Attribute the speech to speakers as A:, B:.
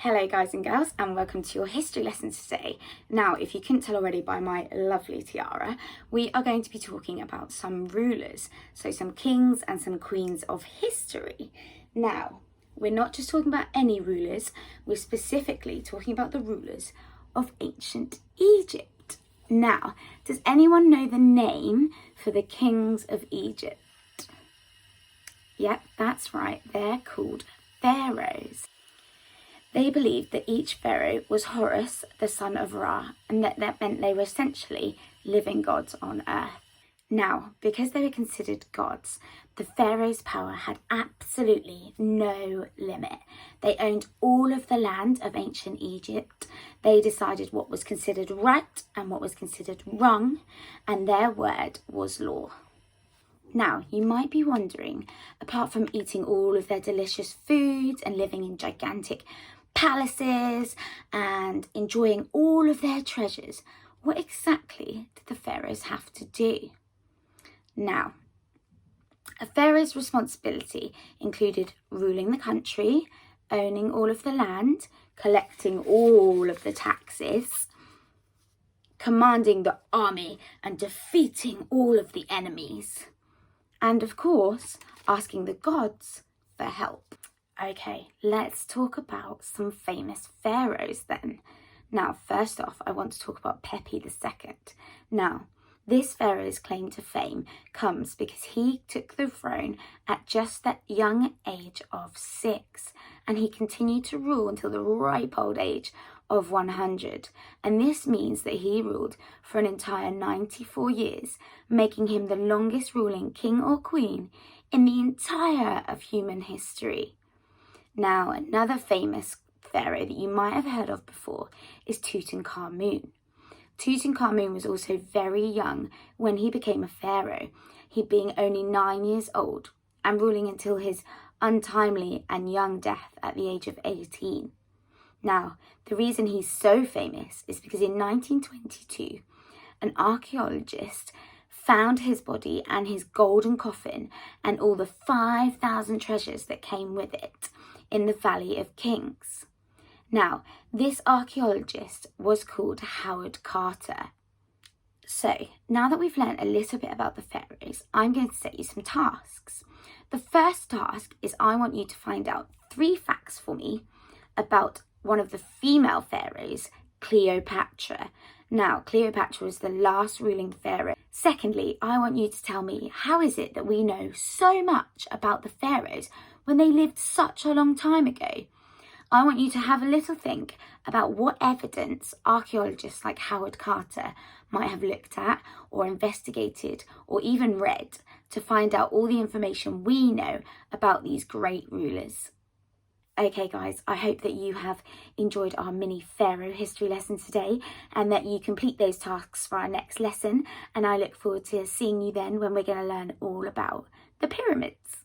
A: Hello guys and girls, and welcome to your history lesson today. Now, if you couldn't tell already by my lovely tiara, we are going to be talking about some rulers, so some kings and some queens of history. Now, we're not just talking about any rulers, we're specifically talking about the rulers of ancient Egypt. Now, does anyone know the name for the kings of Egypt? Yep, that's right, they're called pharaohs. They believed that each pharaoh was Horus, the son of Ra, and that meant they were essentially living gods on earth. Now, because they were considered gods, the pharaoh's power had absolutely no limit. They owned all of the land of ancient Egypt. They decided what was considered right and what was considered wrong, and their word was law. Now, you might be wondering, apart from eating all of their delicious foods and living in gigantic palaces and enjoying all of their treasures, what exactly did the pharaohs have to do? Now, a pharaoh's responsibility included ruling the country, owning all of the land, collecting all of the taxes, commanding the army and defeating all of the enemies, and of course, asking the gods for help. Okay, let's talk about some famous pharaohs then. Now, first off, I want to talk about Pepi II. Now, this pharaoh's claim to fame comes because he took the throne at just that young age of 6, and he continued to rule until the ripe old age of 100. And this means that he ruled for an entire 94 years, making him the longest ruling king or queen in the entire of human history. Now, another famous pharaoh that you might have heard of before is Tutankhamun. Tutankhamun was also very young when he became a pharaoh, he being only 9 years old and ruling until his untimely and young death at the age of 18. Now, the reason he's so famous is because in 1922, an archaeologist found his body and his golden coffin and all the 5,000 treasures that came with it in the Valley of Kings. Now, this archaeologist was called Howard Carter. So, now that we've learned a little bit about the pharaohs, I'm going to set you some tasks. The first task is I want you to find out 3 facts for me about one of the female pharaohs, Cleopatra. Now, Cleopatra was the last ruling pharaoh. Secondly, I want you to tell me, how is it that we know so much about the pharaohs when they lived such a long time ago? I want you to have a little think about what evidence archaeologists like Howard Carter might have looked at or investigated or even read to find out all the information we know about these great rulers. Okay guys, I hope that you have enjoyed our mini pharaoh history lesson today and that you complete those tasks for our next lesson, and I look forward to seeing you then when we're going to learn all about the pyramids.